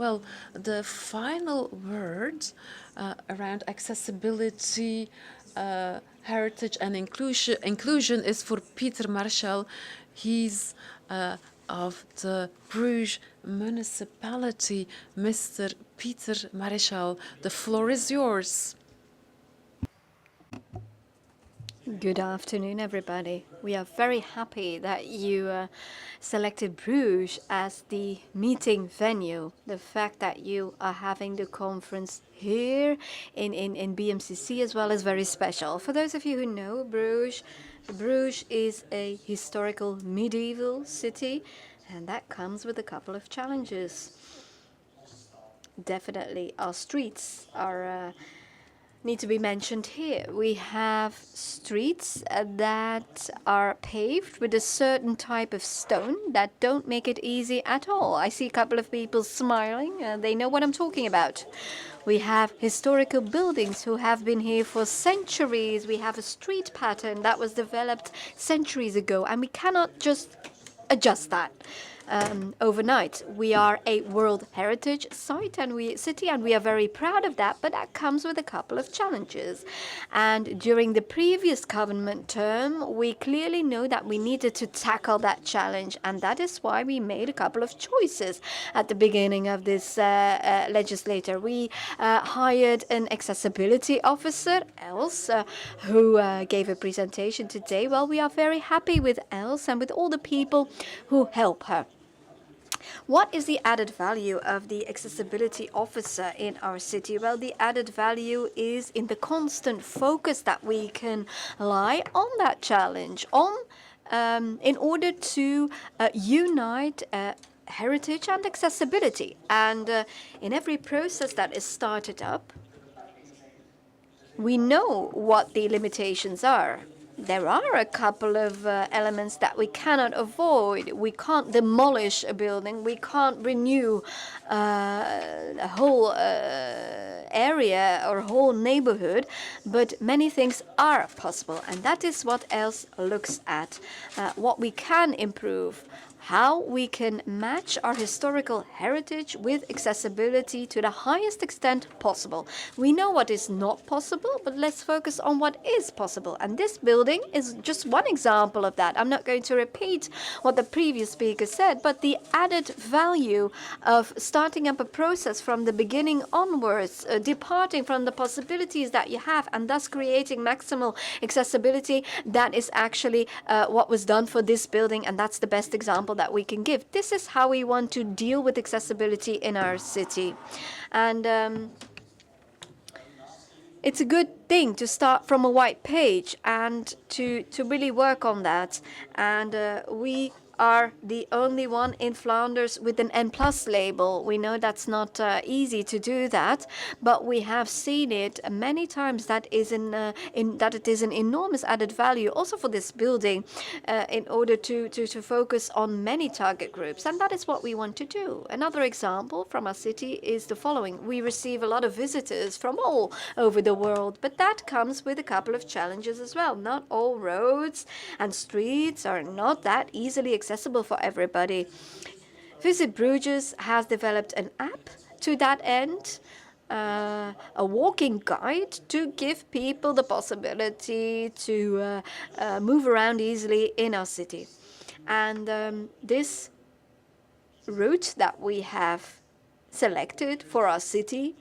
Well, the final word around accessibility, heritage, and inclusion is for Pieter Marechal. He's of the Bruges municipality. Mr. Pieter Marechal, the floor is yours. Good afternoon, everybody. We are very happy that you selected Bruges as the meeting venue. The fact that you are having the conference here in BMCC as well is very special. For those of you who know Bruges, Bruges is a historical medieval city, and that comes with a couple of challenges. Definitely, our streets are need to be mentioned here. We have streets that are paved with a certain type of stone that don't make it easy at all. I see a couple of people smiling. They know what I'm talking about. We have historical buildings who have been here for centuries. We have a street pattern that was developed centuries ago, and we cannot just adjust that overnight. We are a World Heritage site and city, and we are very proud of that, but that comes with a couple of challenges. And during the previous government term, we clearly know that we needed to tackle that challenge, and that is why we made a couple of choices at the beginning of this legislature. We hired an accessibility officer, Els, who gave a presentation today. Well, we are very happy with Els and with all the people who help her. What is the added value of the accessibility officer in our city? Well, the added value is in the constant focus that we can lie on that challenge, in order to unite heritage and accessibility. And in every process that is started up, we know what the limitations are. There are a couple of elements that we cannot avoid. We can't demolish a building. We can't renew a whole area or whole neighborhood. But many things are possible. And that is what else looks at. What we can improve. How we can match our historical heritage with accessibility to the highest extent possible. We know what is not possible, but let's focus on what is possible. And this building is just one example of that. I'm not going to repeat what the previous speaker said, but the added value of starting up a process from the beginning onwards, departing from the possibilities that you have, and thus creating maximal accessibility, that is actually what was done for this building, and that's the best example that we can give. This is how we want to deal with accessibility in our city. And it's a good thing to start from a white page and to really work on that. And we are the only one in Flanders with an N+ label. We know that's not easy to do that, but we have seen it many times that that it is an enormous added value also for this building in order to focus on many target groups, and that is what we want to do. Another example from our city is the following. We receive a lot of visitors from all over the world, but that comes with a couple of challenges as well. Not all roads and streets are not that easily accessible for everybody. Visit Bruges has developed an app to that end, a walking guide to give people the possibility to move around easily in our city. And this route that we have selected for our city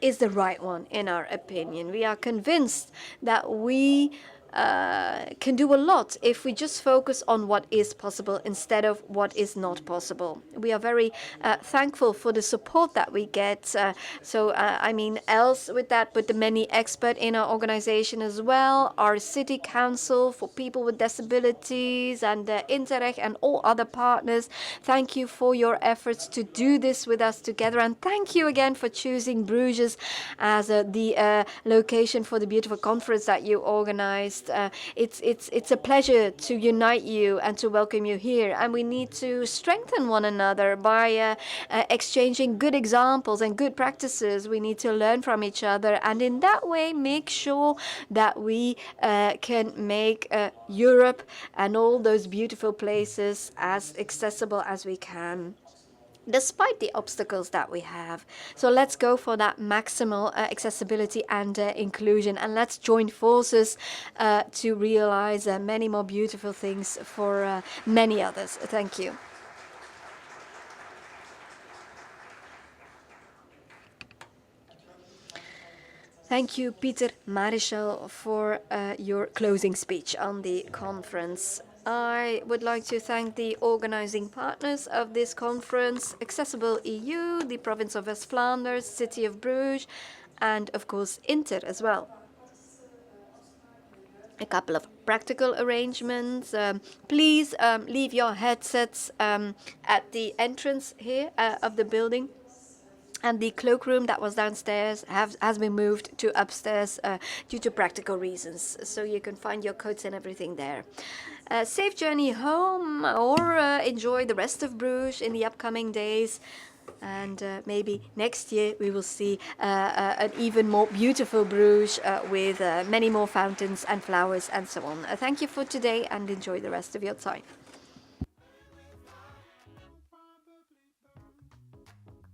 is the right one, in our opinion. We are convinced that we can do a lot if we just focus on what is possible instead of what is not possible. We are very thankful for the support that we get. I mean, else with that, but the many experts in our organization as well, our city council for people with disabilities, and Interreg and all other partners. Thank you for your efforts to do this with us together, and thank you again for choosing Bruges as the location for the beautiful conference that you organized. It's a pleasure to unite you and to welcome you here. And we need to strengthen one another by exchanging good examples and good practices. We need to learn from each other, and in that way make sure that we can make Europe and all those beautiful places as accessible as we can. despite the obstacles that we have. So let's go for that maximal accessibility and inclusion, and let's join forces to realize many more beautiful things for many others. Thank you. Thank you, Pieter Marechal, for your closing speech on the conference. I would like to thank the organizing partners of this conference, Accessible EU, the province of West Flanders, City of Bruges, and of course Inter as well. A couple of practical arrangements. Please leave your headsets at the entrance here of the building. And the cloakroom that was downstairs has been moved to upstairs due to practical reasons. So you can find your coats and everything there. Safe journey home, or enjoy the rest of Bruges in the upcoming days. And maybe next year we will see an even more beautiful Bruges with many more fountains and flowers and so on. Thank you for today and enjoy the rest of your time.